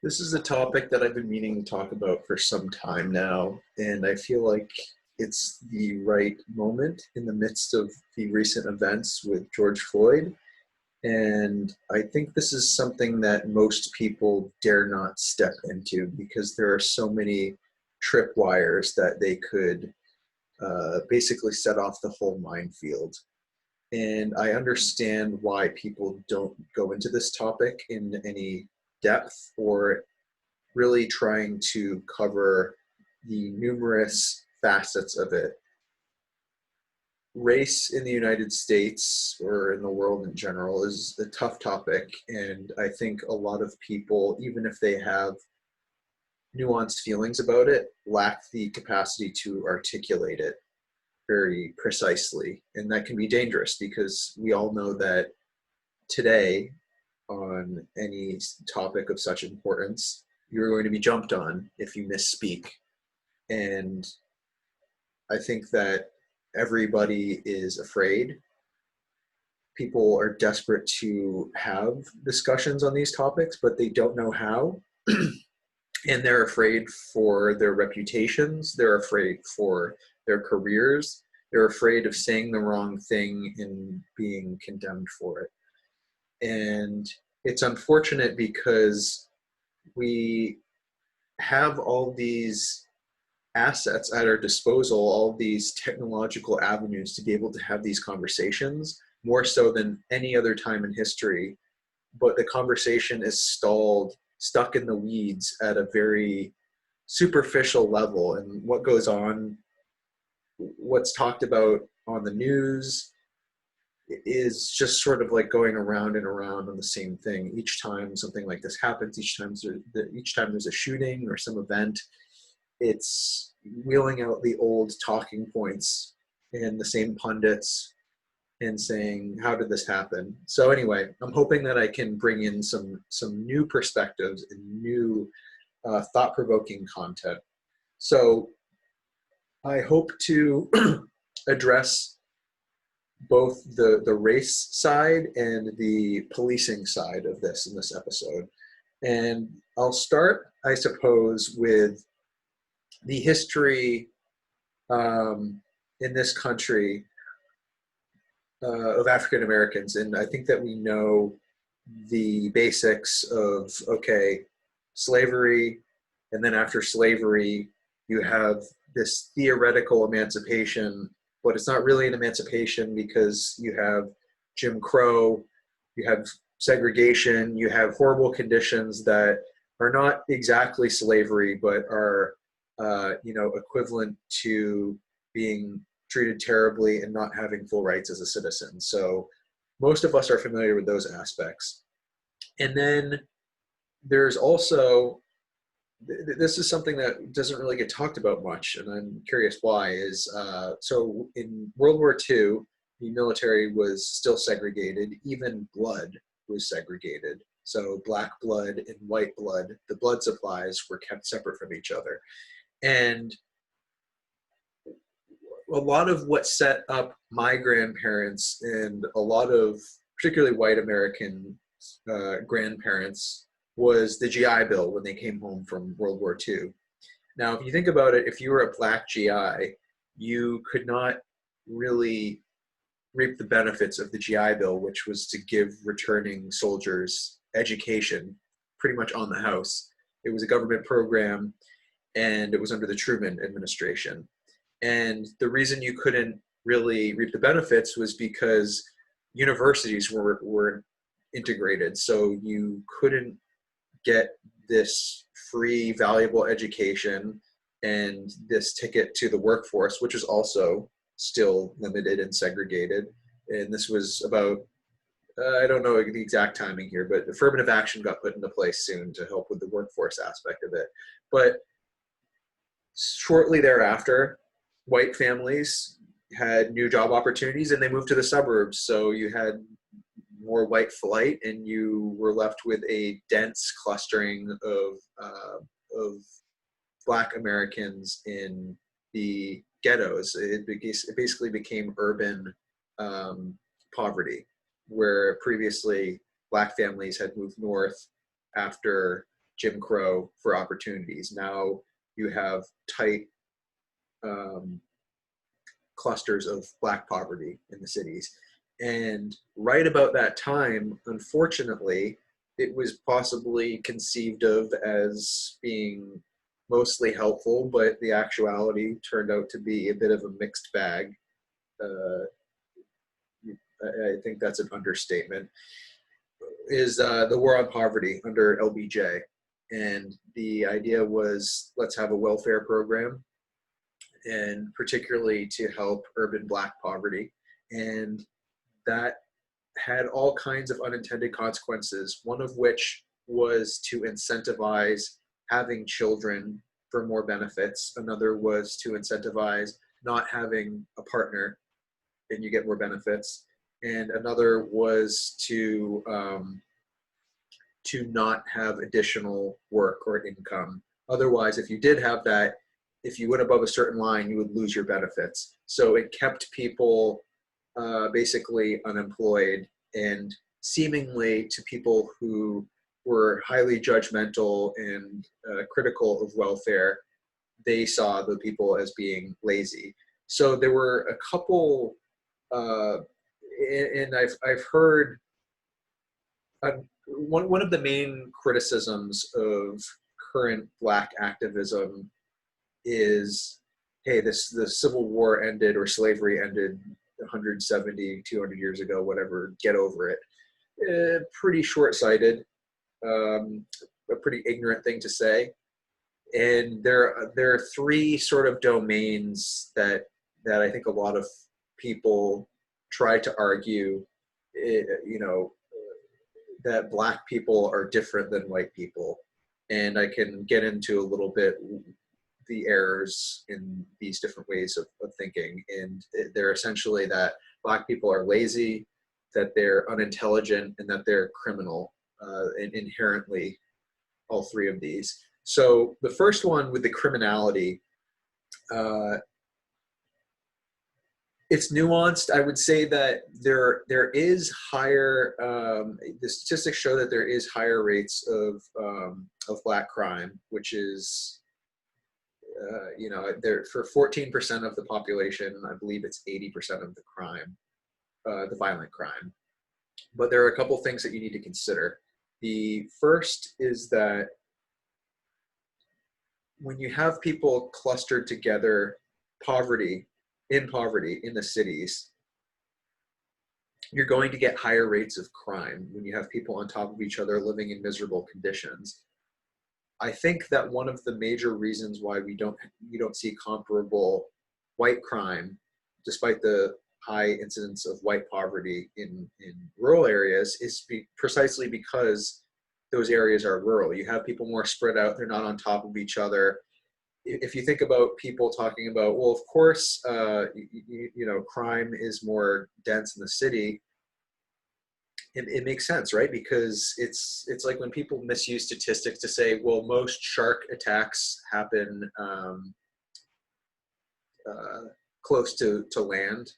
This is a topic that I've been meaning to talk about for some time now, and I feel like it's the right moment in the midst of the recent events with George Floyd. And I think this is something that most people dare not step into because there are so many tripwires that they could basically set off the whole minefield. And I understand why people don't go into this topic in any depth or really trying to cover the numerous facets of it. Race in the United States or in the world in general is a tough topic, and I think a lot of people, even if they have nuanced feelings about it, lack the capacity to articulate it very precisely. And that can be dangerous because we all know that today, on any topic of such importance, you're going to be jumped on if you misspeak. And I think that everybody is afraid. People are desperate to have discussions on these topics, but they don't know how. And they're afraid for their reputations. They're afraid for their careers. They're afraid of saying the wrong thing and being condemned for it. And it's unfortunate because we have all these assets at our disposal, all these technological avenues to be able to have these conversations, more so than any other time in history. But the conversation is stalled, stuck in the weeds at a very superficial level. And what goes on, what's talked about on the news, is just sort of like going around and around on the same thing. Each time something like this happens, each time there's a shooting or some event, it's wheeling out the old talking points and the same pundits and saying, how did this happen? So anyway, I'm hoping that I can bring in some new perspectives and new thought-provoking content. So I hope to address both the race side and the policing side of this in this episode. And I'll start, I suppose, with the history in this country of African Americans. And I think that we know the basics of, okay, slavery, and then after slavery, you have this theoretical emancipation, but it's not really an emancipation because you have Jim Crow, you have segregation, you have horrible conditions that are not exactly slavery, but are equivalent to being treated terribly and not having full rights as a citizen. So most of us are familiar with those aspects. And then there's also, this is something that doesn't really get talked about much, and I'm curious why, is so in World War II, the military was still segregated. Even blood was segregated. So black blood and white blood, the blood supplies were kept separate from each other. And a lot of what set up my grandparents and a lot of particularly white American grandparents was the GI Bill when they came home from World War II. Now, if you think about it, if you were a black GI, you could not really reap the benefits of the GI Bill, which was to give returning soldiers education pretty much on the house. It was a government program, and it was under the Truman administration. And the reason you couldn't really reap the benefits was because universities were integrated. So you couldn't get this free, valuable education and this ticket to the workforce, which is also still limited and segregated. And this was about, I don't know the exact timing here, but affirmative action got put into place soon to help with the workforce aspect of it. But shortly thereafter, white families had new job opportunities and they moved to the suburbs. So you had more white flight and you were left with a dense clustering of Black Americans in the ghettos. It basically became urban poverty, where previously Black families had moved north after Jim Crow for opportunities. Now you have tight clusters of Black poverty in the cities. And right about that time, unfortunately, it was possibly conceived of as being mostly helpful, but the actuality turned out to be a bit of a mixed bag. Uh, I think that's an understatement. Is the war on poverty under LBJ. And the idea was, let's have a welfare program, and particularly to help urban Black poverty. And that had all kinds of unintended consequences, one of which was to incentivize having children for more benefits. Another was to incentivize not having a partner and you get more benefits. And another was to not have additional work or income. Otherwise, if you did have that, if you went above a certain line, you would lose your benefits. So it kept people basically unemployed, and seemingly to people who were highly judgmental and critical of welfare, they saw the people as being lazy. So there were a couple, and I've heard one of the main criticisms of current Black activism is, hey, the Civil War ended, or slavery ended 170, 200 years ago, whatever, get over it. Pretty short-sighted, a pretty ignorant thing to say. And there are three sort of domains that I think a lot of people try to argue, that Black people are different than white people. And I can get into a little bit the errors in these different ways of thinking. And they're essentially that Black people are lazy, that they're unintelligent, and that they're criminal, and inherently all three of these. So the first one with the criminality, it's nuanced. I would say that there is higher. The statistics show that there is higher rates of Black crime, which is, there for 14% of the population. I believe it's 80% of the crime, the violent crime. But there are a couple things that you need to consider. The first is that when you have people clustered together, in the cities, you're going to get higher rates of crime when you have people on top of each other living in miserable conditions. I think that one of the major reasons why you don't see comparable white crime, despite the high incidence of white poverty in rural areas, is precisely because those areas are rural. You have people more spread out, they're not on top of each other. If you think about people talking about, well, of course, crime is more dense in the city, it makes sense, right? Because it's like when people misuse statistics to say, well, most shark attacks happen close to land.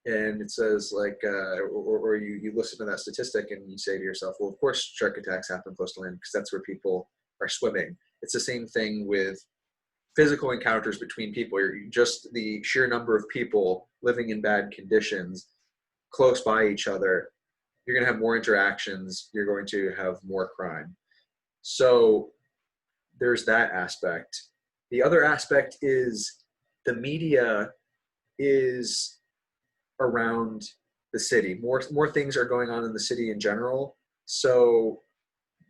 And it says like, or you listen to that statistic and you say to yourself, well, of course shark attacks happen close to land because that's where people are swimming. It's the same thing with physical encounters between people. Just the sheer number of people living in bad conditions close by each other, you're going to have more interactions, you're going to have more crime. So there's that aspect. The other aspect is the media is around the city. More things are going on in the city in general. So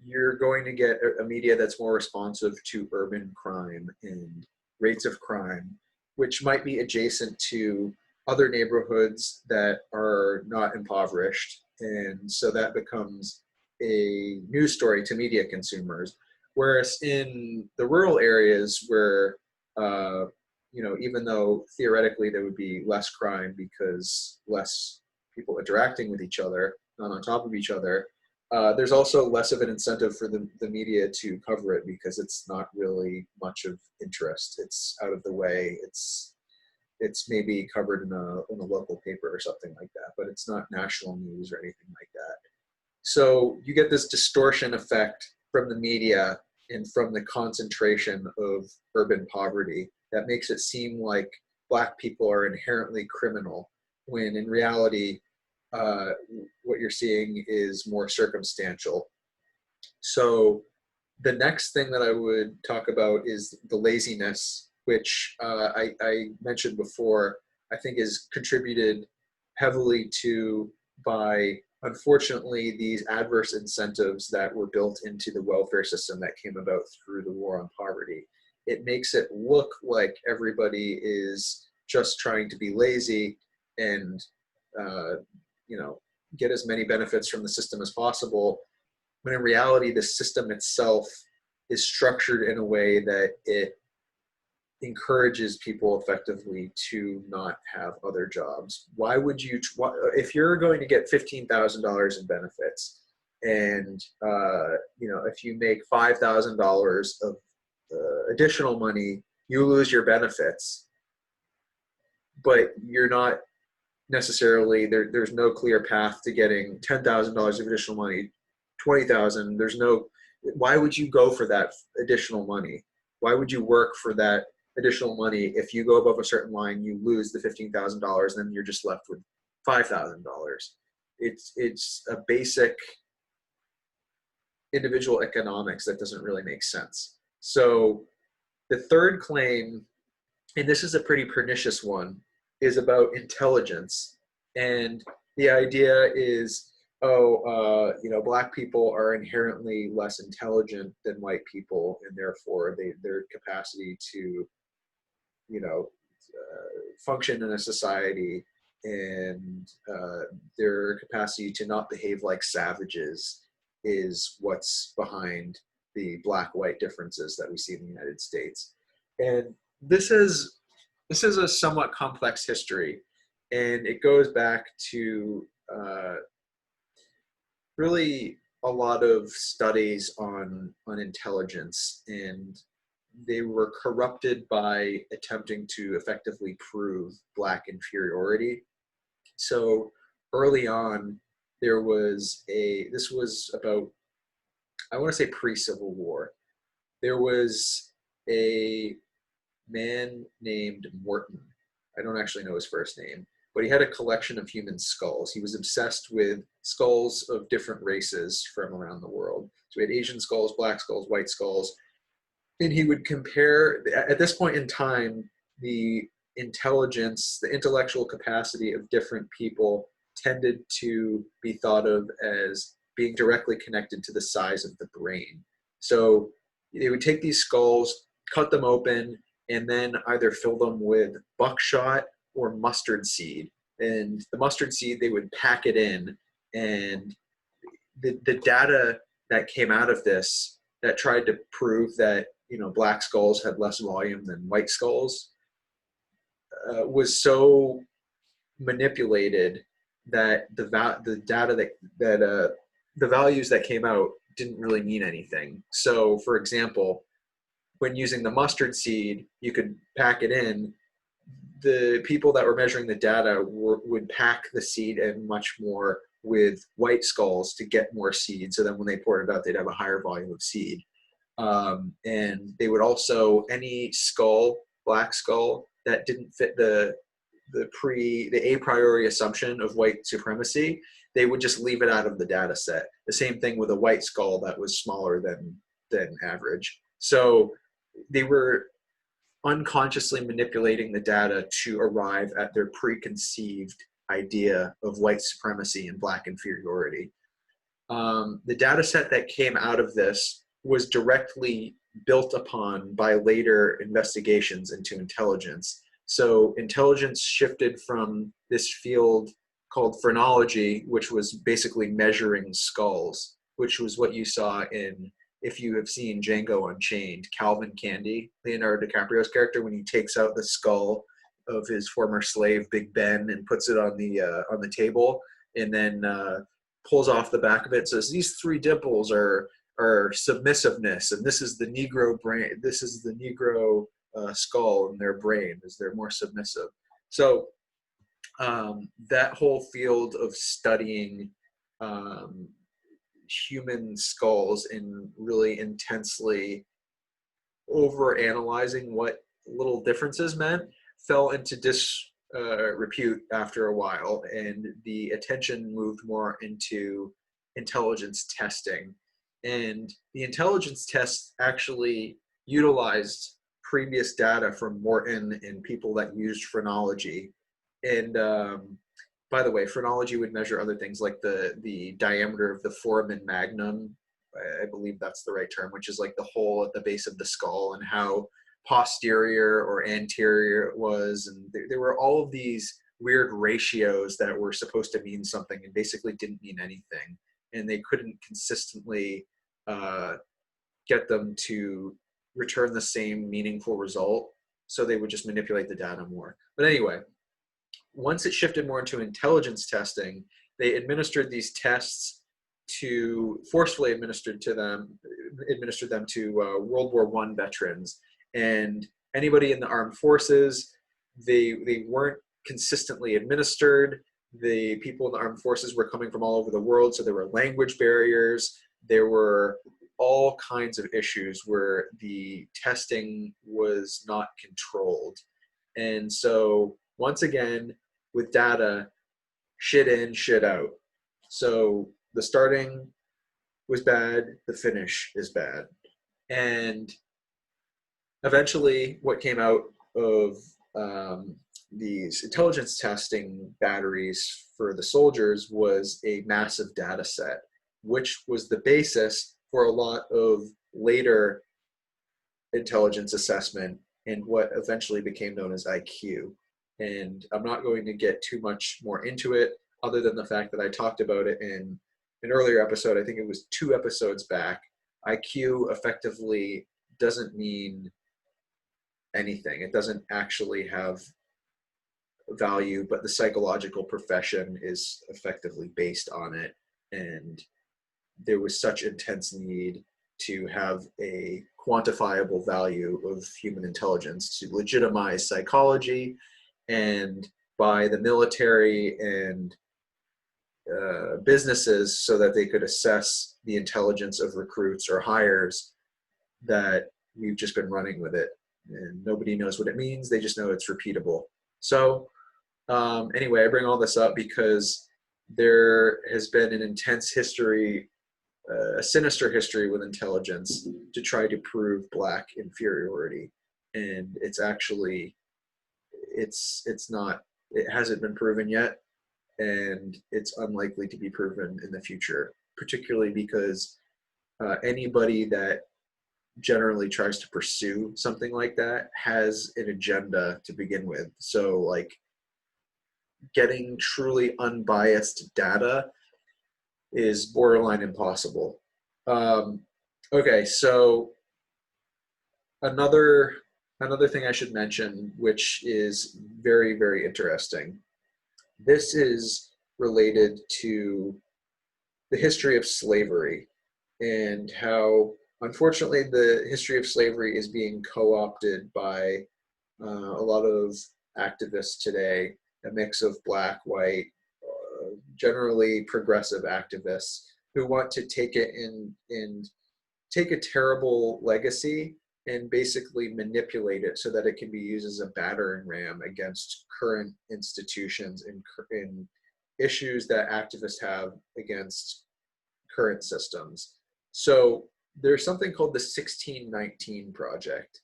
you're going to get a media that's more responsive to urban crime and rates of crime, which might be adjacent to other neighborhoods that are not impoverished. And so that becomes a news story to media consumers. Whereas in the rural areas where, even though theoretically there would be less crime because less people interacting with each other, not on top of each other, there's also less of an incentive for the media to cover it because it's not really much of interest. It's out of the way. It's maybe covered in a local paper or something like that, but it's not national news or anything like that. So you get this distortion effect from the media and from the concentration of urban poverty that makes it seem like Black people are inherently criminal, when in reality, uh, what you're seeing is more circumstantial. So the next thing that I would talk about is the laziness, which I mentioned before, I think is contributed heavily to by, unfortunately, these adverse incentives that were built into the welfare system that came about through the war on poverty. It makes it look like everybody is just trying to be lazy and, uh, you know, get as many benefits from the system as possible, when in reality, the system itself is structured in a way that it encourages people effectively to not have other jobs. Why would you, if you're going to get $15,000 in benefits, and if you make $5,000 of additional money, you lose your benefits, but you're not necessarily there's no clear path to getting $10,000 of additional money, 20,000. There's no, why would you go for that additional money? Why would you work for that additional money? If you go above a certain line, you lose the $15,000, then you're just left with $5,000. It's a basic individual economics that doesn't really make sense. So the third claim, and this is a pretty pernicious one, is about intelligence. And the idea is, Black people are inherently less intelligent than white people, and therefore their capacity to, function in a society, and their capacity to not behave like savages is what's behind the Black-white differences that we see in the United States. And this is a somewhat complex history, and it goes back to really a lot of studies on intelligence, and they were corrupted by attempting to effectively prove Black inferiority. So early on, this was about, I want to say, pre-Civil War. There was a man named Morton. I don't actually know his first name, but he had a collection of human skulls. He was obsessed with skulls of different races from around the world. So he had Asian skulls, Black skulls, white skulls, and he would compare, at this point in time, the intelligence, the intellectual capacity of different people tended to be thought of as being directly connected to the size of the brain. So they would take these skulls, cut them open, and then either fill them with buckshot or mustard seed. And the mustard seed, they would pack it in, and the data that came out of this that tried to prove that Black skulls had less volume than white skulls was so manipulated that the data that the values that came out didn't really mean anything. So, for example, when using the mustard seed, you could pack it in. The people that were measuring the data would pack the seed in much more with white skulls to get more seed. So then when they poured it out, they'd have a higher volume of seed. And they would also, any skull, Black skull, that didn't fit the a priori assumption of white supremacy, they would just leave it out of the data set. The same thing with a white skull that was smaller than average. So they were unconsciously manipulating the data to arrive at their preconceived idea of white supremacy and Black inferiority. The data set that came out of this was directly built upon by later investigations into intelligence. So intelligence shifted from this field called phrenology, which was basically measuring skulls, which was what you saw in, if you have seen Django Unchained, Calvin Candy, Leonardo DiCaprio's character, when he takes out the skull of his former slave, Big Ben, and puts it on the table, and then pulls off the back of it, says these three dimples are submissiveness, and this is the Negro brain. This is the Negro skull in their brain, is they're more submissive. So that whole field of studying human skulls and really intensely over analyzing what little differences meant fell into disrepute after a while, and the attention moved more into intelligence testing. And the intelligence tests actually utilized previous data from Morton and people that used phrenology. And by the way, phrenology would measure other things like the diameter of the foramen magnum. I believe that's the right term, which is like the hole at the base of the skull, and how posterior or anterior it was. And there were all of these weird ratios that were supposed to mean something and basically didn't mean anything. And they couldn't consistently get them to return the same meaningful result. So they would just manipulate the data more. But anyway, once it shifted more into intelligence testing, they administered these tests to forcefully administered them to World War I veterans and anybody in the armed forces. They weren't consistently administered. The people in the armed forces were coming from all over the world, so there were language barriers. There were all kinds of issues where the testing was not controlled. And so once again, with data, shit in, shit out. So the starting was bad, the finish is bad. And eventually what came out of these intelligence testing batteries for the soldiers was a massive data set, which was the basis for a lot of later intelligence assessment and what eventually became known as IQ. And I'm not going to get too much more into it, other than the fact that I talked about it in an earlier episode. I think it was 2 episodes back. IQ effectively doesn't mean anything. It doesn't actually have value, but the psychological profession is effectively based on it. And there was such intense need to have a quantifiable value of human intelligence to legitimize psychology, and by the military and businesses so that they could assess the intelligence of recruits or hires, that we've just been running with it. And nobody knows what it means. They just know it's repeatable. So anyway, I bring all this up because there has been an intense history, a sinister history with intelligence to try to prove Black inferiority. And it's actually, it's not, it hasn't been proven yet. And it's unlikely to be proven in the future, particularly because anybody that generally tries to pursue something like that has an agenda to begin with. So like getting truly unbiased data is borderline impossible. Okay, so another thing I should mention, which is very, very interesting. This is related to the history of slavery and how, unfortunately, the history of slavery is being co-opted by a lot of activists today, a mix of Black, white, generally progressive activists who want to take it and take a terrible legacy and basically manipulate it so that it can be used as a battering ram against current institutions and issues that activists have against current systems. So there's something called the 1619 Project.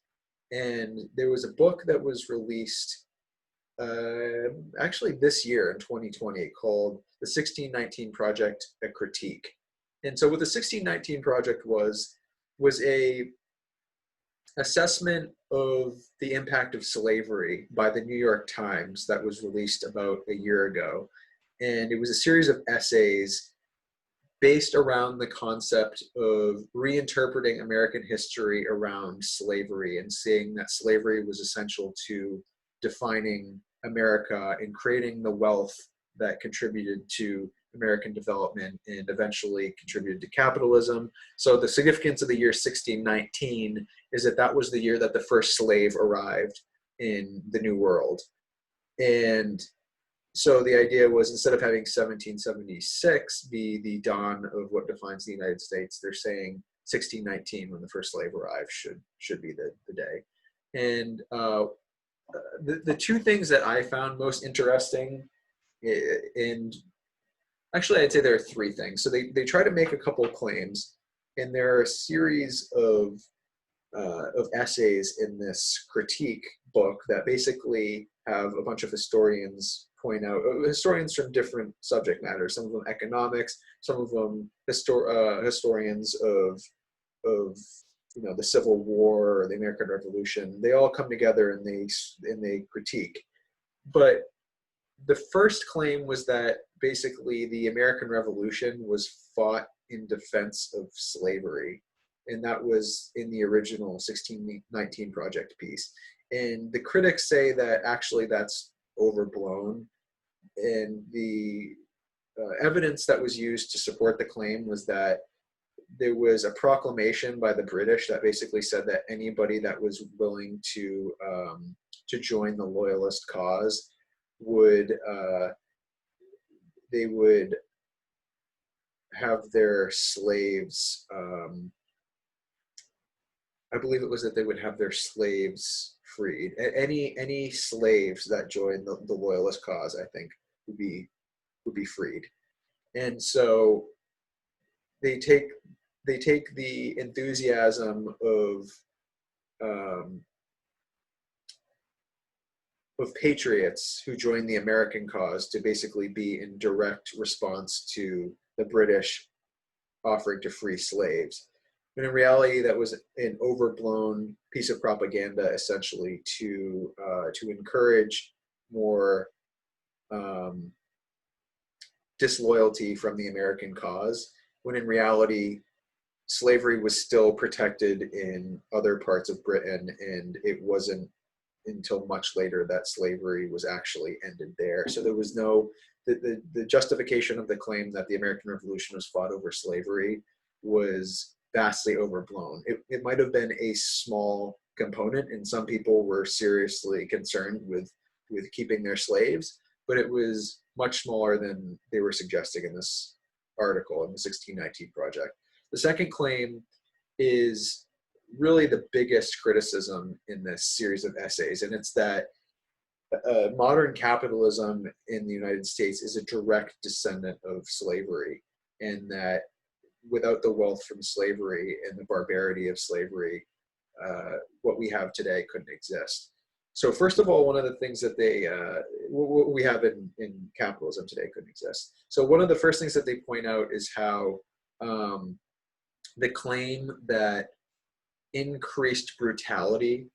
And there was a book that was released actually this year in 2020 called the 1619 Project, A Critique. And so what the 1619 Project was a assessment of the impact of slavery by the New York Times that was released about a year ago. And it was a series of essays based around the concept of reinterpreting American history around slavery and seeing that slavery was essential to defining America and creating the wealth that contributed to American development and eventually contributed to capitalism. So the significance of the year 1619 is that that was the year that the first slave arrived in the New World. And So the idea was, instead of having 1776 be the dawn of what defines the United States, they're saying 1619, when the first slave arrived, should be the day. And the two things that I found most interesting, and actually I'd say there are three things. So they try to make a couple of claims, and there are a series of essays in this critique book that basically have a bunch of historians point out, historians from different subject matters, some of them economics, some of them historians of the Civil War or the American Revolution. They all come together and they critique. But the first claim was that basically the American Revolution was fought in defense of slavery, and that was in the original 1619 Project piece. And the critics say that actually that's overblown, and the evidence that was used to support the claim was that there was a proclamation by the British that basically said that anybody that was willing to join the loyalist cause would they would have their slaves. I believe it was that they would have their slaves freed. Any slaves that joined the loyalist cause, I think, would be freed. And so they take the enthusiasm of patriots who joined the American cause to basically be in direct response to the British offering to free slaves. But in reality, that was an overblown piece of propaganda, essentially to encourage more disloyalty from the American cause, when in reality, slavery was still protected in other parts of Britain, and it wasn't until much later that slavery was actually ended there. So there was no, the justification of the claim that the American Revolution was fought over slavery was vastly overblown. It might have been a small component, and some people were seriously concerned with keeping their slaves, but it was much smaller than they were suggesting in this article in the 1619 Project. The second claim is really the biggest criticism in this series of essays, and it's that modern capitalism in the United States is a direct descendant of slavery, and that without the wealth from slavery and the barbarity of slavery, what we have today couldn't exist. So first of all, one of the things that what we have in capitalism today couldn't exist. So one of the first things that they point out is how the claim that increased brutality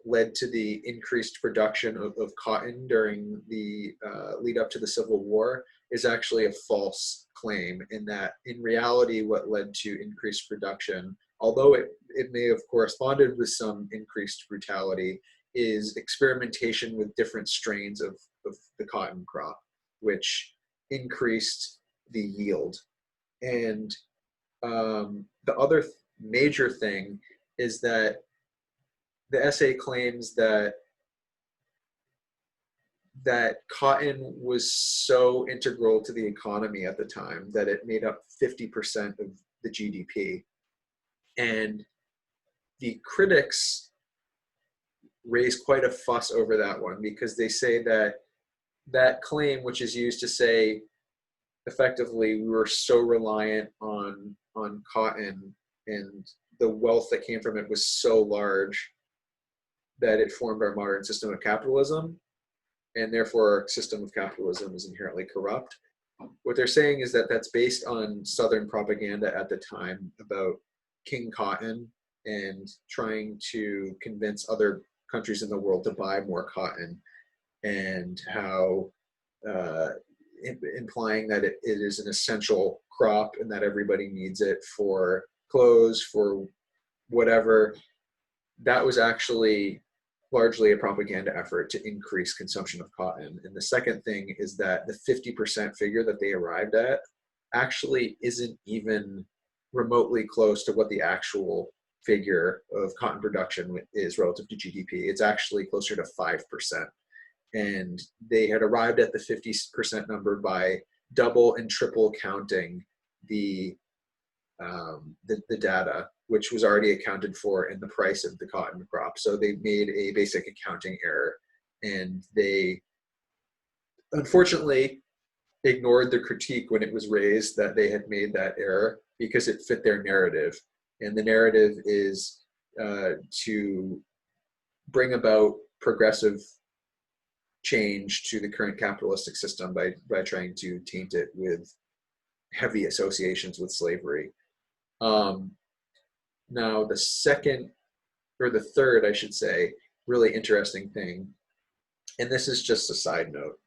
led to the increased production of cotton during the lead up to the Civil War is actually a false claim, in that in reality what led to increased production, although it may have corresponded with some increased brutality, is experimentation with different strains of the cotton crop, which increased the yield. And the other major thing is that the essay claims that cotton was so integral to the economy at the time that it made up 50% of the GDP. And the critics raise quite a fuss over that one, because they say that claim, which is used to say effectively we were so reliant on cotton, and the wealth that came from it was so large that it formed our modern system of capitalism, and therefore our system of capitalism is inherently corrupt. What they're saying is that that's based on Southern propaganda at the time about King Cotton and trying to convince other countries in the world to buy more cotton, and how implying that it is an essential crop and that everybody needs it for clothes, for whatever. That was actually largely a propaganda effort to increase consumption of cotton. And the second thing is that the 50% figure that they arrived at actually isn't even remotely close to what the actual figure of cotton production is relative to GDP. It's actually closer to 5%. and they had arrived at the 50% number by double and triple counting the data, which was already accounted for in the price of the cotton crop. So they made a basic accounting error, and they unfortunately ignored the critique when it was raised that they had made that error because it fit their narrative. And the narrative is to bring about progressive change to the current capitalistic system by trying to taint it with heavy associations with slavery. Now, the second, or the third, I should say, really interesting thing, and this is just a side note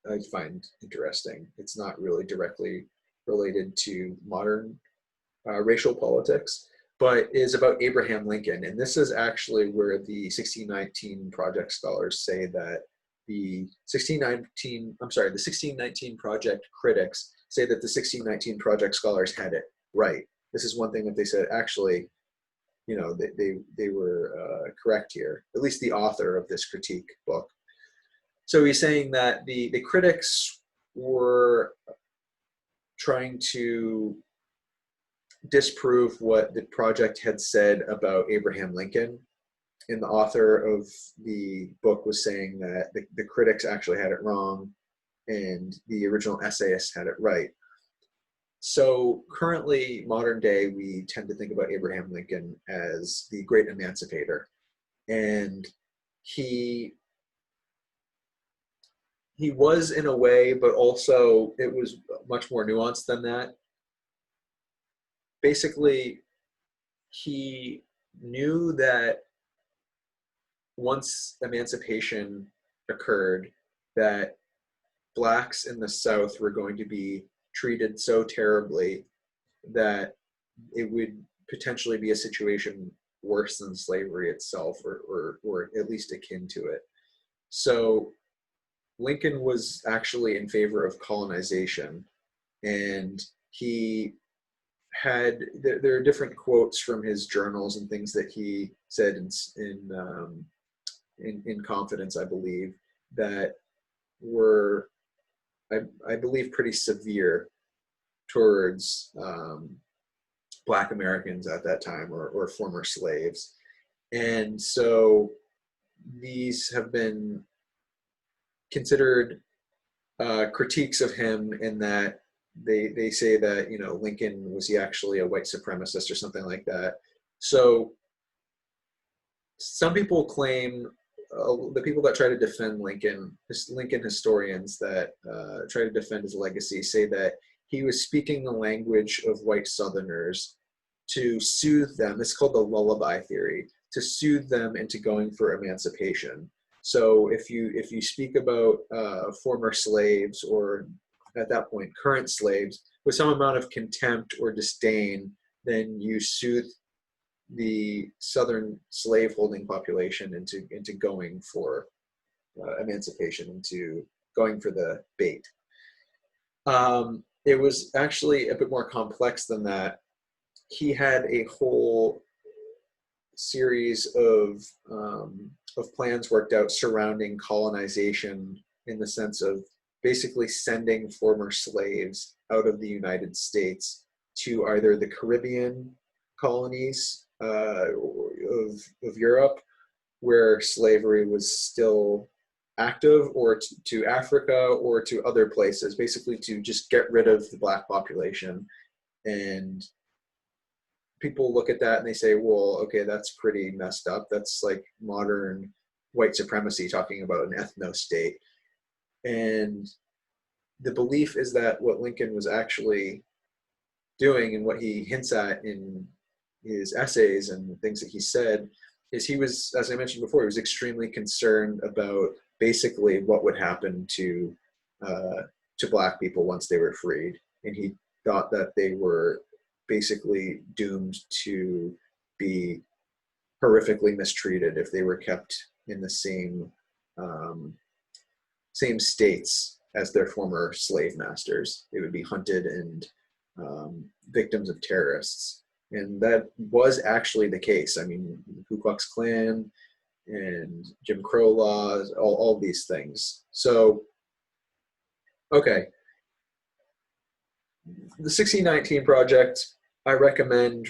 I find interesting. It's not really directly related to modern racial politics, but is about Abraham Lincoln. And this is actually where the 1619 Project scholars say that the 1619 Project critics say that the 1619 Project scholars had it right. This is one thing that they said, actually, they were correct here, at least the author of this critique book. So he's saying that the critics were trying to disprove what the project had said about Abraham Lincoln. And the author of the book was saying that the critics actually had it wrong and the original essayists had it right. So currently, modern day, we tend to think about Abraham Lincoln as the great emancipator. And he was in a way, but also it was much more nuanced than that. Basically, he knew that once emancipation occurred, that blacks in the South were going to be treated so terribly that it would potentially be a situation worse than slavery itself, or at least akin to it. So Lincoln was actually in favor of colonization, and he had, there are different quotes from his journals and things that he said in confidence, I believe, that were, I believe, pretty severe towards Black Americans at that time, or former slaves. And so these have been considered critiques of him, in that they say that, Lincoln, was he actually a white supremacist or something like that. So some people claim, the people that try to defend Lincoln historians that try to defend his legacy, say that he was speaking the language of white Southerners to soothe them. It's called the lullaby theory, to soothe them into going for emancipation. So if you speak about former slaves, or at that point current slaves, with some amount of contempt or disdain, then you soothe the Southern slaveholding population into going for emancipation, into going for the bait. It was actually a bit more complex than that. He had a whole series of plans worked out surrounding colonization, in the sense of basically sending former slaves out of the United States to either the Caribbean colonies of Europe, where slavery was still active, or to Africa, or to other places, basically to just get rid of the Black population. And people look at that and they say, well, okay, that's pretty messed up. That's like modern white supremacy, talking about an ethno-state. And the belief is that what Lincoln was actually doing, and what he hints at in his essays and things that he said, is he was, as I mentioned before, he was extremely concerned about basically what would happen to Black people once they were freed. And he thought that they were basically doomed to be horrifically mistreated if they were kept in the same states as their former slave masters. They would be hunted and victims of terrorists. And that was actually the case. I mean, the Ku Klux Klan and Jim Crow laws, all these things. So, okay, the 1619 Project, I recommend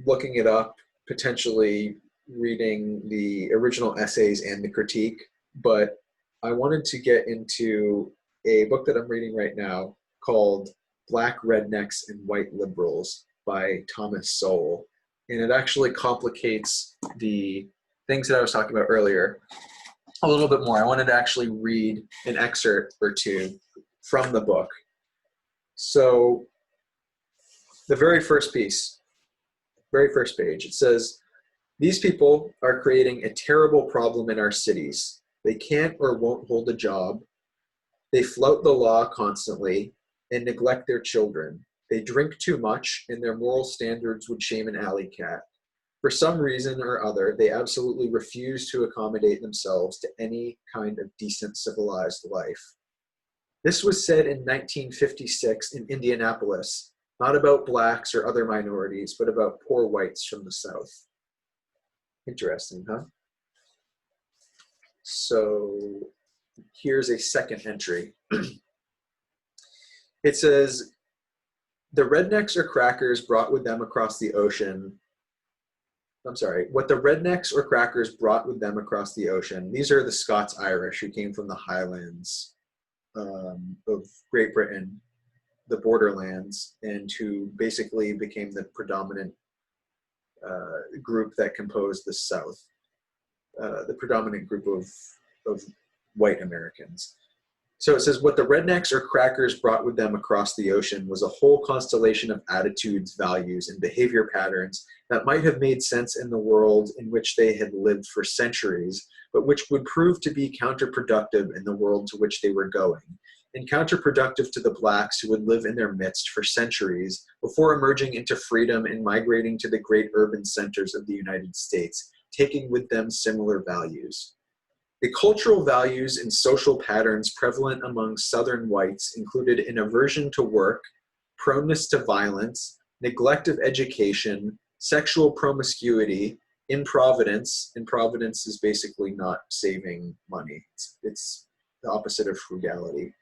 looking it up, potentially reading the original essays and the critique, but I wanted to get into a book that I'm reading right now called Black Rednecks and White Liberals by Thomas Sowell. And it actually complicates the things that I was talking about earlier a little bit more. I wanted to actually read an excerpt or two from the book. So the very first piece, very first page, it says, "These people are creating a terrible problem in our cities. They can't or won't hold a job. They flout the law constantly and neglect their children. They drink too much, and their moral standards would shame an alley cat. For some reason or other, they absolutely refuse to accommodate themselves to any kind of decent, civilized life." This was said in 1956 in Indianapolis, not about blacks or other minorities, but about poor whites from the South. Interesting, huh? So here's a second entry. It says, "The rednecks or crackers brought with them across the ocean." What the rednecks or crackers brought with them across the ocean. These are the Scots-Irish who came from the highlands of Great Britain, the borderlands, and who basically became the predominant group that composed the South, the predominant group of white Americans. So it says, "What the rednecks or crackers brought with them across the ocean was a whole constellation of attitudes, values, and behavior patterns that might have made sense in the world in which they had lived for centuries, but which would prove to be counterproductive in the world to which they were going, and counterproductive to the blacks who would live in their midst for centuries before emerging into freedom and migrating to the great urban centers of the United States, taking with them similar values. The cultural values and social patterns prevalent among Southern whites included an aversion to work, proneness to violence, neglect of education, sexual promiscuity, improvidence. Improvidence is basically not saving money. It's the opposite of frugality.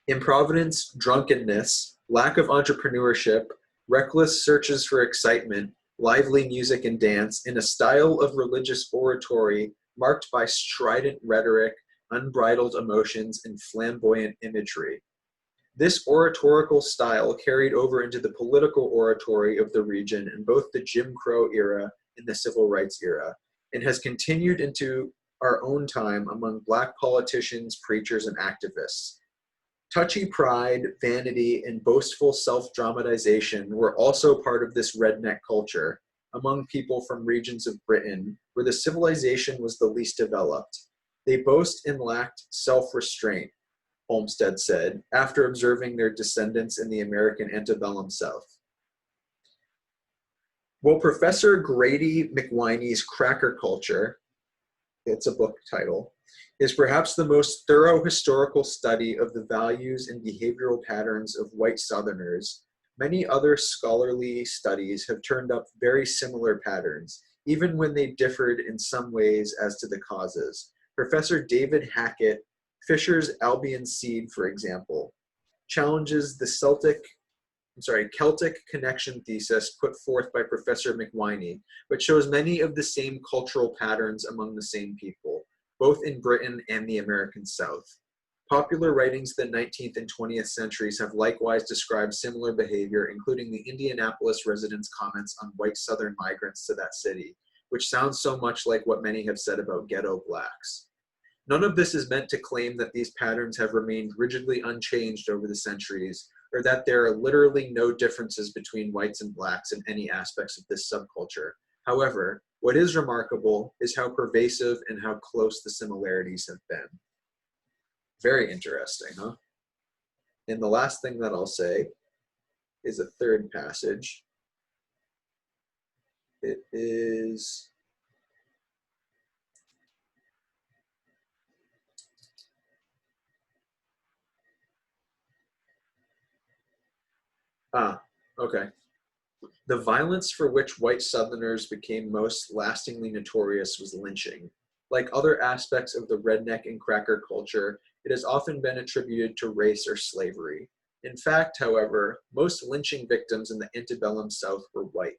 Improvidence, drunkenness, lack of entrepreneurship, reckless searches for excitement, lively music and dance, and a style of religious oratory marked by strident rhetoric, unbridled emotions, and flamboyant imagery. This oratorical style carried over into the political oratory of the region in both the Jim Crow era and the Civil Rights era, and has continued into our own time among Black politicians, preachers, and activists. Touchy pride, vanity, and boastful self-dramatization were also part of this redneck culture among people from regions of Britain where the civilization was the least developed. They boast and lacked self-restraint, Olmsted said, after observing their descendants in the American antebellum South. Well, Professor Grady McWhiney's Cracker Culture, it's a book title, is perhaps the most thorough historical study of the values and behavioral patterns of white Southerners. Many other scholarly studies have turned up very similar patterns, even when they differed in some ways as to the causes. Professor David Hackett, Fisher's Albion Seed, for example, challenges the Celtic connection thesis put forth by Professor McWhiney, but shows many of the same cultural patterns among the same people, both in Britain and the American South. Popular writings of the 19th and 20th centuries have likewise described similar behavior, including the Indianapolis residents' comments on white Southern migrants to that city, which sounds so much like what many have said about ghetto blacks. None of this is meant to claim that these patterns have remained rigidly unchanged over the centuries, or that there are literally no differences between whites and blacks in any aspects of this subculture. However, what is remarkable is how pervasive and how close the similarities have been. Very interesting, huh? And the last thing that I'll say is a third passage. It is... okay. The violence for which white Southerners became most lastingly notorious was lynching. Like other aspects of the redneck and cracker culture, it has often been attributed to race or slavery. In fact, however, most lynching victims in the antebellum South were white.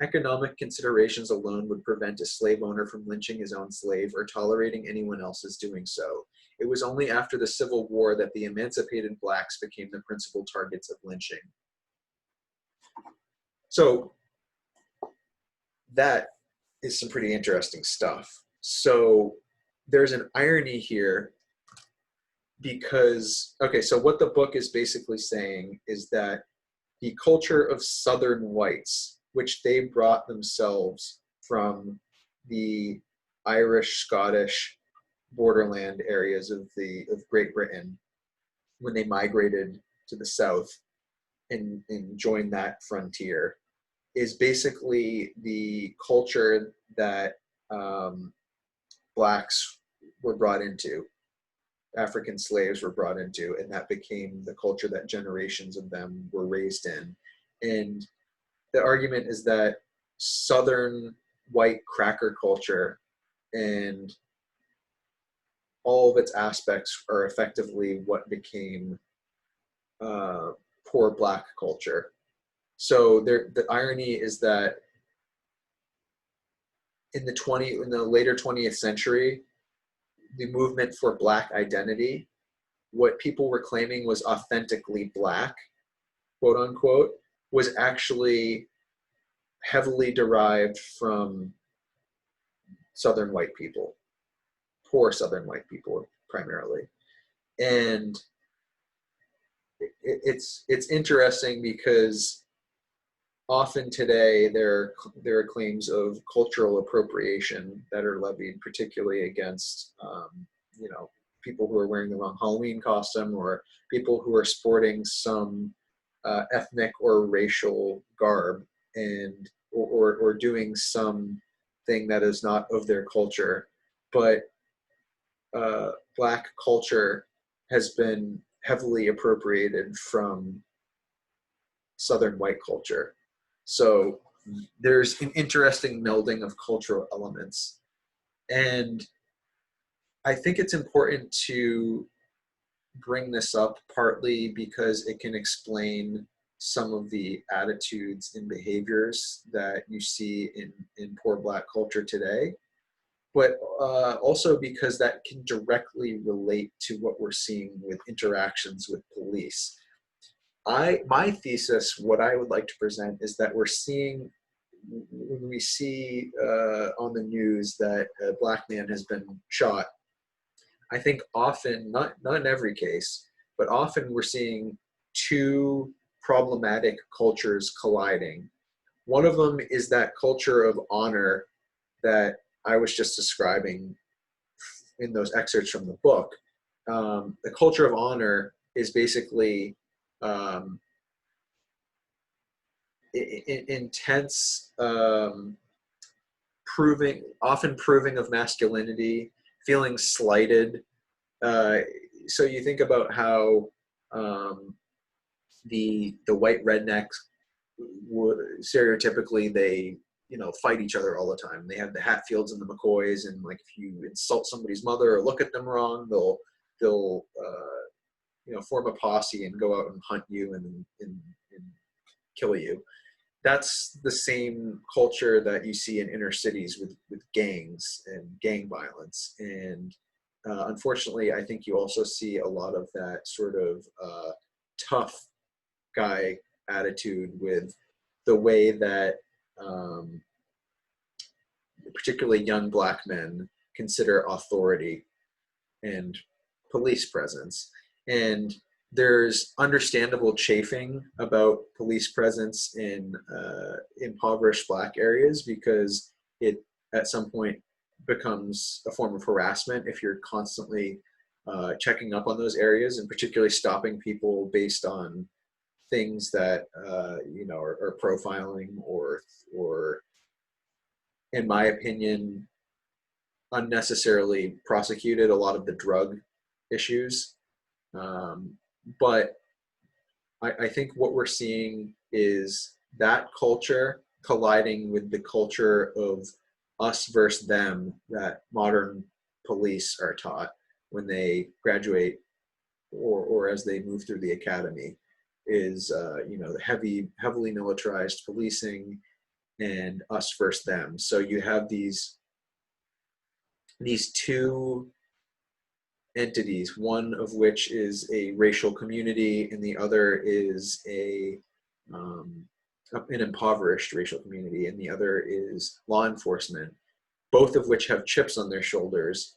Economic considerations alone would prevent a slave owner from lynching his own slave or tolerating anyone else's doing so. It was only after the Civil War that the emancipated blacks became the principal targets of lynching. So that is some pretty interesting stuff. So there's an irony here because, okay, so what the book is basically saying is that the culture of Southern whites, which they brought themselves from the Irish, Scottish, borderland areas of Great Britain, when they migrated to the South and joined that frontier, is basically the culture that blacks were brought into, African slaves were brought into, and that became the culture that generations of them were raised in. And the argument is that Southern white cracker culture and all of its aspects are effectively what became poor black culture. So the irony is that in the later 20th century, the movement for black identity, what people were claiming was authentically black, quote unquote, was actually heavily derived from Southern white people, poor Southern white people primarily. And it's interesting because often today there are claims of cultural appropriation that are levied, particularly against people who are wearing the wrong Halloween costume or people who are sporting some ethnic or racial garb and or doing some thing that is not of their culture. But black culture has been heavily appropriated from Southern white culture. So there's an interesting melding of cultural elements. And I think it's important to bring this up partly because it can explain some of the attitudes and behaviors that you see in poor black culture today, but also because that can directly relate to what we're seeing with interactions with police. My thesis, what I would like to present is that we're seeing, when we see on the news that a black man has been shot, I think often, not in every case, but often we're seeing two problematic cultures colliding. One of them is that culture of honor that I was just describing in those excerpts from the book. The culture of honor is basically intense often proving of masculinity, feeling slighted. So you think about how the white rednecks stereotypically they fight each other all the time. They have the Hatfields and the McCoys, and like if you insult somebody's mother or look at them wrong, they'll form a posse and go out and hunt you and kill you. That's the same culture that you see in inner cities with gangs and gang violence. And unfortunately, I think you also see a lot of that sort of tough guy attitude with the way that particularly young black men consider authority and police presence. And there's understandable chafing about police presence in impoverished black areas because it at some point becomes a form of harassment if you're constantly checking up on those areas and particularly stopping people based on things that are profiling or in my opinion unnecessarily prosecuted a lot of the drug issues. But I think what we're seeing is that culture colliding with the culture of us versus them that modern police are taught when they graduate or as they move through the academy is the heavily militarized policing and us versus them. So you have these two entities, one of which is a racial community and the other is an impoverished racial community, and the other is law enforcement, both of which have chips on their shoulders,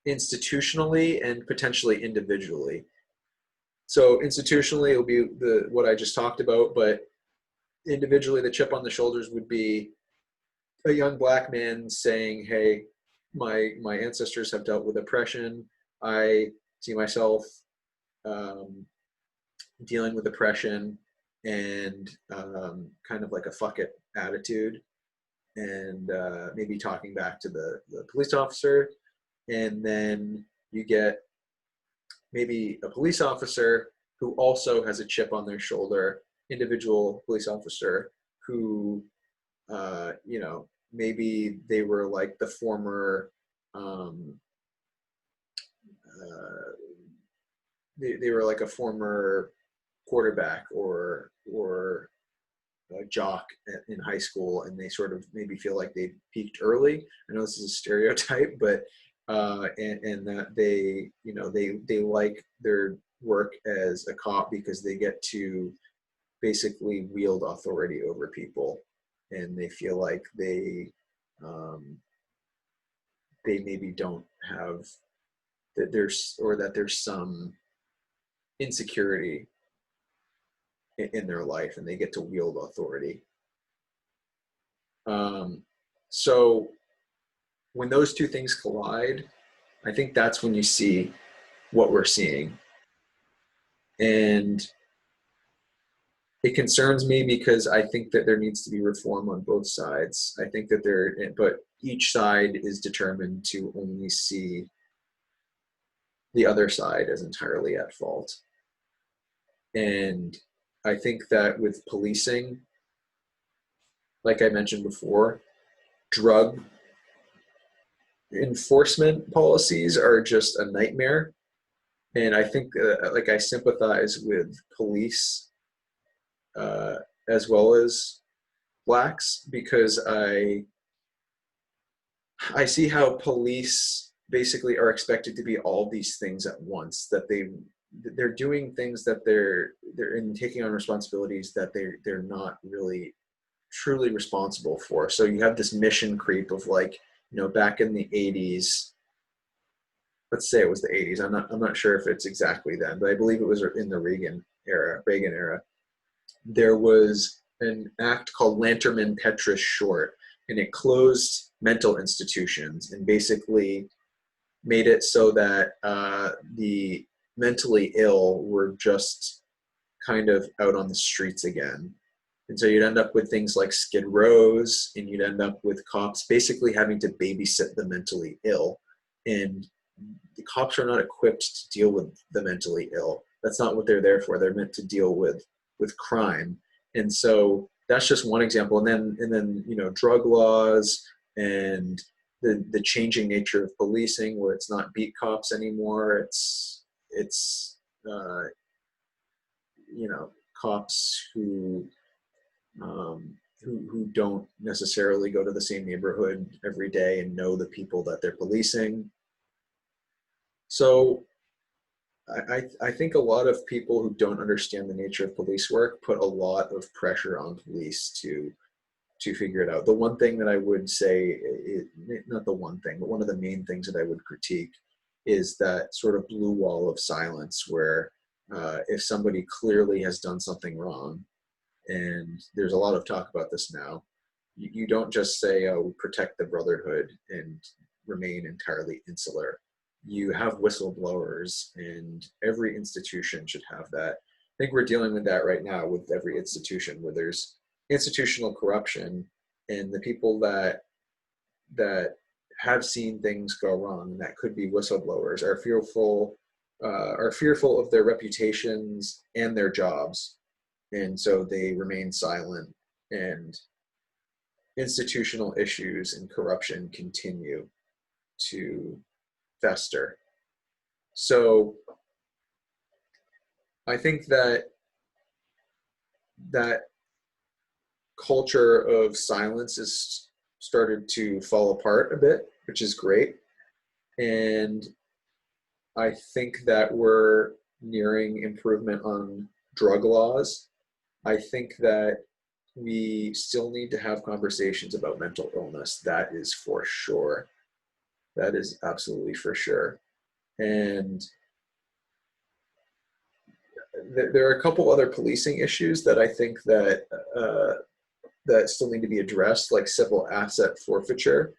institutionally and potentially individually. So institutionally, it'll be what I just talked about, but individually, the chip on the shoulders would be a young black man saying, "Hey, my ancestors have dealt with oppression. I see myself dealing with oppression and kind of like a fuck it attitude, and maybe talking back to the police officer." And then you get maybe a police officer who also has a chip on their shoulder, individual police officer who, maybe they were like the former, they were like a former quarterback or a jock in high school, and they sort of maybe feel like they peaked early. I know this is a stereotype, but and that they like their work as a cop because they get to basically wield authority over people, and they feel like they maybe don't have that there's some insecurity in their life, and they get to wield authority. So when those two things collide, I think that's when you see what we're seeing. And it concerns me because I think that there needs to be reform on both sides. I think that but each side is determined to only see the other side as entirely at fault. And I think that with policing, like I mentioned before, drug enforcement policies are just a nightmare. And I think, I sympathize with police as well as blacks, because I see how police basically are expected to be all these things at once. That they're doing things that they're in taking on responsibilities that they're not really truly responsible for. So you have this mission creep of back in the 80s, let's say it was the 80s. I'm not sure if it's exactly then, but I believe it was in the Reagan era. There was an act called Lanterman-Petraeus Short, and it closed mental institutions and basically made it so that the mentally ill were just kind of out on the streets again. And so you'd end up with things like skid rows, and you'd end up with cops basically having to babysit the mentally ill. And the cops are not equipped to deal with the mentally ill. That's not what they're there for. They're meant to deal with crime. And so that's just one example. And then drug laws and the changing nature of policing, where it's not beat cops anymore. It's cops who don't necessarily go to the same neighborhood every day and know the people that they're policing. So I think a lot of people who don't understand the nature of police work put a lot of pressure on police to figure it out. The one thing that I would say, not the one thing, but one of the main things that I would critique is that sort of blue wall of silence, where if somebody clearly has done something wrong, and there's a lot of talk about this now, you don't just say, "Oh, protect the brotherhood," and remain entirely insular. You have whistleblowers, and every institution should have that. I think we're dealing with that right now with every institution, where there's institutional corruption, and the people that have seen things go wrong, and that could be whistleblowers, are fearful of their reputations and their jobs. and so they remain silent, and institutional issues and corruption continue to fester. So I think that that culture of silence has started to fall apart a bit, which is great. And I think that we're nearing improvement on drug laws. I think that we still need to have conversations about mental illness. That is for sure. That is absolutely for sure. And there are a couple other policing issues that I think that that still need to be addressed, like civil asset forfeiture.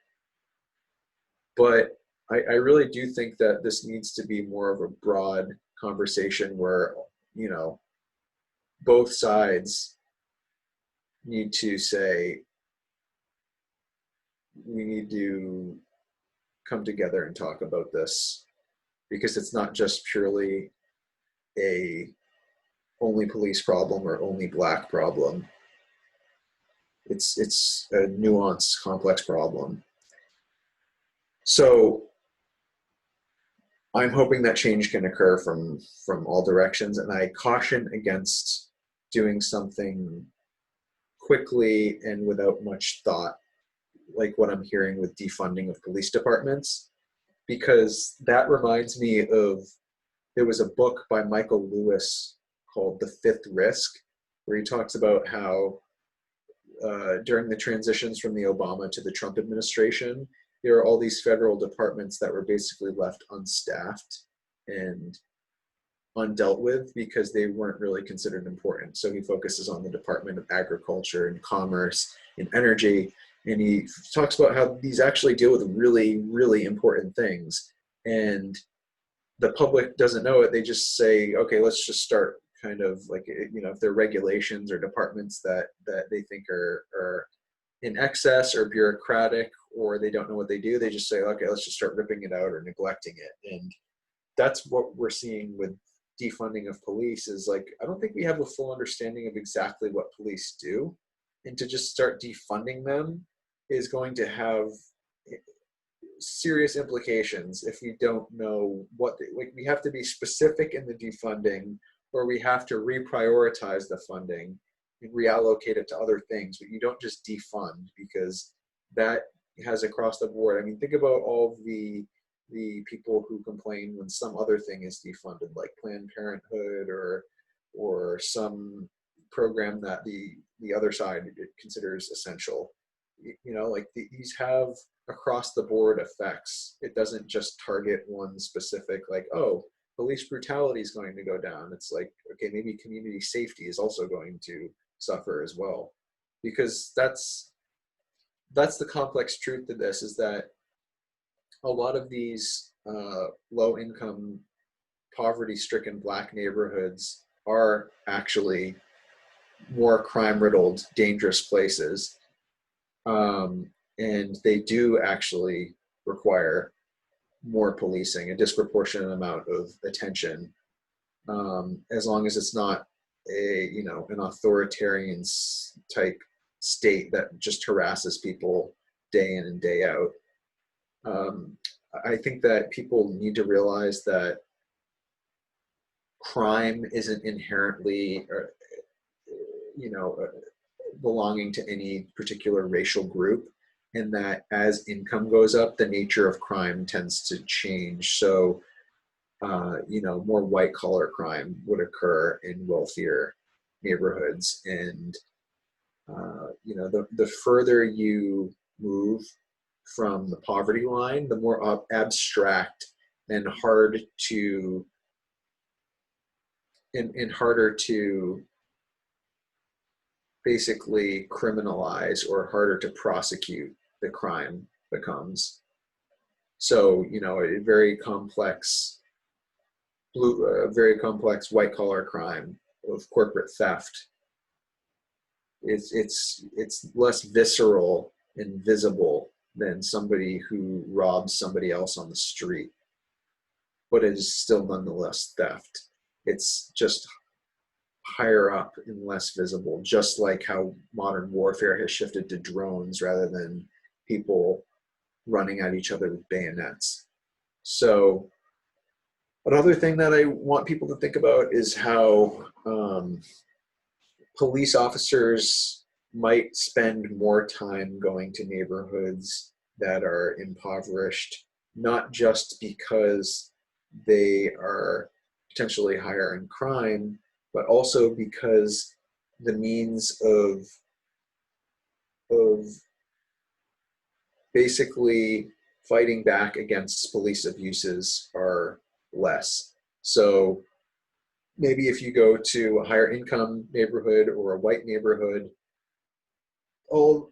But I really do think that this needs to be more of a broad conversation where, you know, both sides need to say, we need to come together and talk about this, because it's not just purely a only police problem or only black problem. It's a nuanced, complex problem. So I'm hoping that change can occur from all directions, and I caution against doing something quickly and without much thought, like what I'm hearing with defunding of police departments, because that reminds me of, there was a book by Michael Lewis called The Fifth Risk, where he talks about how during the transitions from the Obama to the Trump administration, there are all these federal departments that were basically left unstaffed and undealt with because they weren't really considered important. So he focuses on the Department of Agriculture and Commerce and Energy, and he talks about how these actually deal with really, really important things. And the public doesn't know it. They just say, okay, let's just start kind of like, you know, if there are regulations or departments that they think are in excess or bureaucratic, or they don't know what they do, they just say, okay, let's just start ripping it out or neglecting it. And that's what we're seeing with defunding of police, is like, I don't think we have a full understanding of exactly what police do. And to just start defunding them is going to have serious implications if we don't know what like, we have to be specific in the defunding, or we have to reprioritize the funding and reallocate it to other things. But you don't just defund, because that has across the board. I mean, think about all the people who complain when some other thing is defunded, like Planned Parenthood or some program that the other side considers essential. You know, like these have across the board effects. It doesn't just target one specific, like, oh, police brutality is going to go down. It's like, okay, maybe community safety is also going to suffer as well, because that's the complex truth of this, is that a lot of these low income, poverty stricken black neighborhoods are actually more crime riddled, dangerous places. And they do actually require more policing, a disproportionate amount of attention, as long as it's not an authoritarian type state that just harasses people day in and day out. I think that people need to realize that crime isn't inherently, belonging to any particular racial group, and that as income goes up, the nature of crime tends to change. So, more white collar crime would occur in wealthier neighborhoods. And, the further you move from the poverty line, the more abstract and hard to, and harder to basically criminalize, or harder to prosecute the crime becomes. So, a very complex white collar crime of corporate theft, it's less visceral and visible than somebody who robs somebody else on the street, but it is still nonetheless theft. It's just higher up and less visible, just like how modern warfare has shifted to drones rather than people running at each other with bayonets. So another thing that I want people to think about is how police officers might spend more time going to neighborhoods that are impoverished, not just because they are potentially higher in crime, but also because the means of basically fighting back against police abuses are less. So maybe if you go to a higher income neighborhood or a white neighborhood, all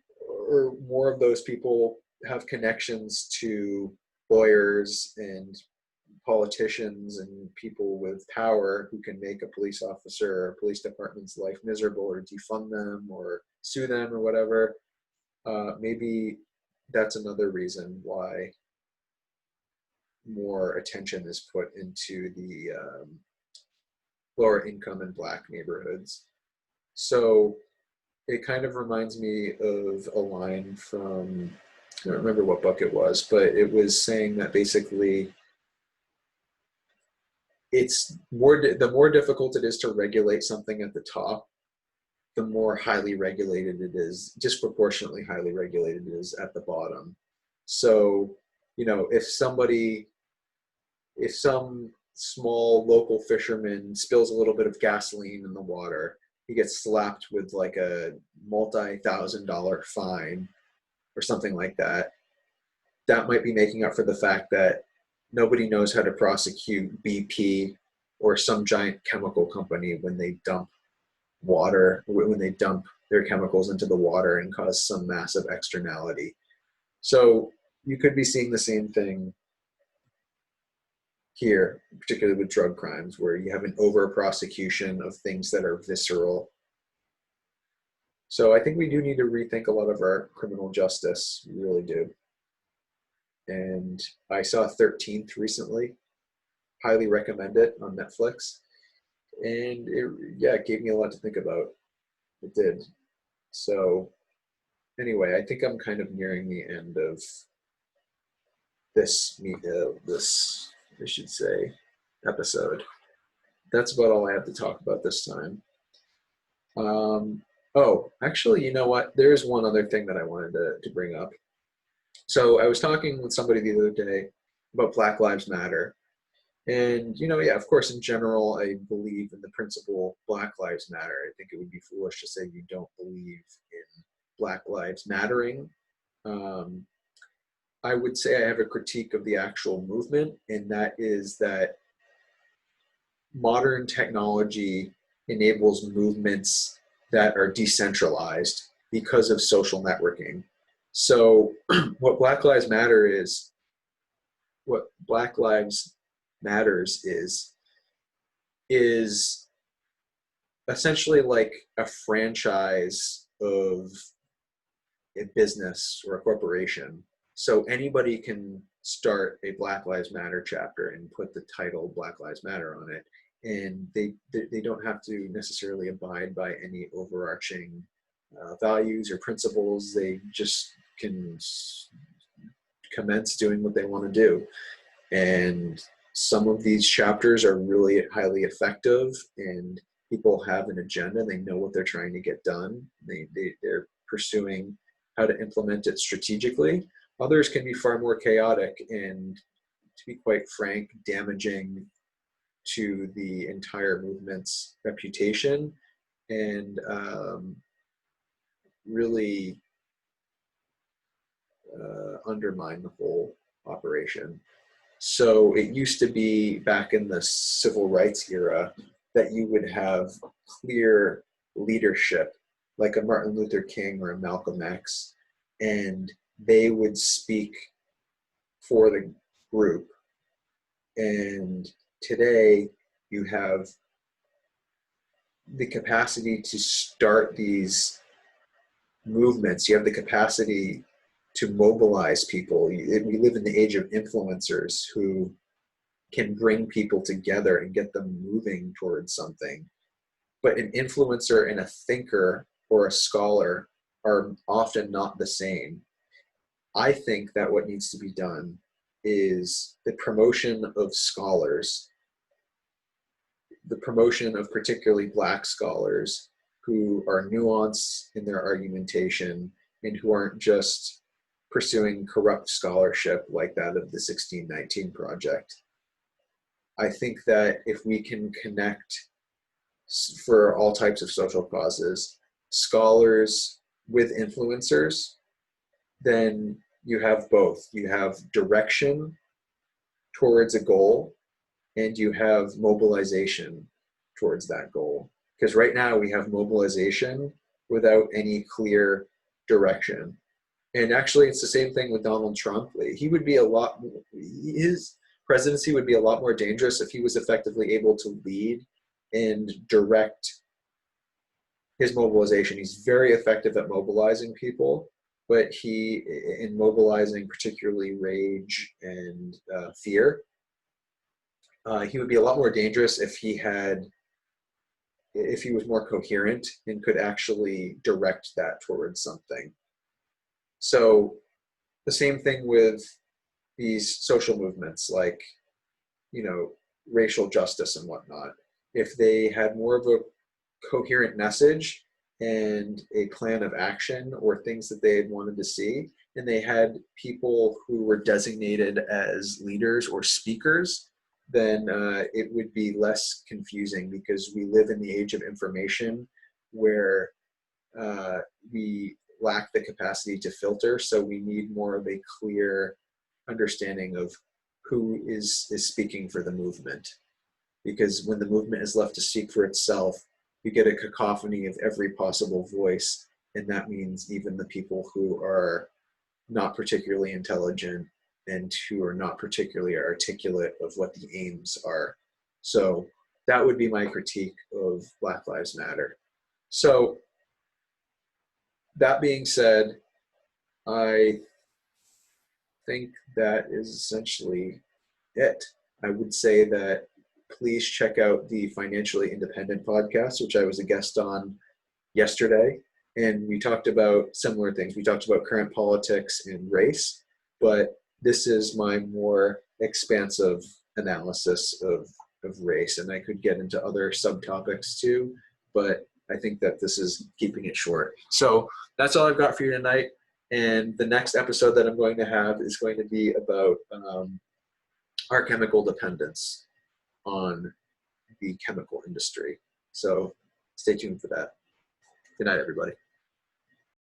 or more of those people have connections to lawyers and politicians and people with power who can make a police officer or police department's life miserable or defund them or sue them or whatever. Maybe that's another reason why more attention is put into the lower income and black neighborhoods. So it kind of reminds me of a line from, I don't remember what book it was, but it was saying that basically it's the more difficult it is to regulate something at the top, the more highly regulated it is, disproportionately highly regulated it is at the bottom. So, if some small local fisherman spills a little bit of gasoline in the water, he gets slapped with like a multi-$1,000 fine or something like that. That might be making up for the fact that nobody knows how to prosecute BP or some giant chemical company when they dump their chemicals into the water and cause some massive externality. So you could be seeing the same thing here, particularly with drug crimes, where you have an over prosecution of things that are visceral. So I think we do need to rethink a lot of our criminal justice. We really do. And I saw 13th recently. Highly recommend it on Netflix. And it gave me a lot to think about. It did. So anyway, I think I'm kind of nearing the end of this I should say, episode. That's about all I have to talk about this time. Actually, you know what? There's one other thing that I wanted to bring up. So I was talking with somebody the other day about Black Lives Matter. And, of course, in general, I believe in the principle Black Lives Matter. I think it would be foolish to say you don't believe in Black Lives Mattering. I would say I have a critique of the actual movement, and that is that modern technology enables movements that are decentralized because of social networking. So what Black Lives Matters is essentially like a franchise of a business or a corporation. So anybody can start a Black Lives Matter chapter and put the title Black Lives Matter on it. And they don't have to necessarily abide by any overarching values or principles. They just can commence doing what they want to do. And some of these chapters are really highly effective, and people have an agenda. They know what they're trying to get done. They're pursuing how to implement it strategically. Others can be far more chaotic and, to be quite frank, damaging to the entire movement's reputation and really undermine the whole operation. So it used to be back in the civil rights era that you would have clear leadership, like a Martin Luther King or a Malcolm X, and they would speak for the group. And today you have the capacity to start these movements. You have the capacity to mobilize people. We live in the age of influencers who can bring people together and get them moving towards something. but an influencer and a thinker or a scholar are often not the same. I think that what needs to be done is the promotion of scholars, the promotion of particularly Black scholars who are nuanced in their argumentation and who aren't just pursuing corrupt scholarship like that of the 1619 Project. I think that if we can connect, for all types of social causes, scholars with influencers, then you have both. You have direction towards a goal, and you have mobilization towards that goal. Because right now we have mobilization without any clear direction. And actually, it's the same thing with Donald Trump. He would be his presidency would be a lot more dangerous if he was effectively able to lead and direct his mobilization. He's very effective at mobilizing people, but in mobilizing particularly rage and fear, he would be a lot more dangerous if he was more coherent and could actually direct that towards something. So the same thing with these social movements like, racial justice and whatnot. If they had more of a coherent message and a plan of action or things that they had wanted to see, and they had people who were designated as leaders or speakers, then it would be less confusing, because we live in the age of information where we lack the capacity to filter. So we need more of a clear understanding of who is speaking for the movement. Because when the movement is left to speak for itself, you get a cacophony of every possible voice, and that means even the people who are not particularly intelligent and who are not particularly articulate of what the aims are. So that would be my critique of Black Lives Matter. So that being said, I think that is essentially it. I would say that please check out the Financially Independent podcast, which I was a guest on yesterday. And we talked about similar things. We talked about current politics and race, but this is my more expansive analysis of race. And I could get into other subtopics too, but I think that this is keeping it short. So that's all I've got for you tonight. And the next episode that I'm going to have is going to be about our chemical dependence on the chemical industry. So stay tuned for that. Good night, everybody.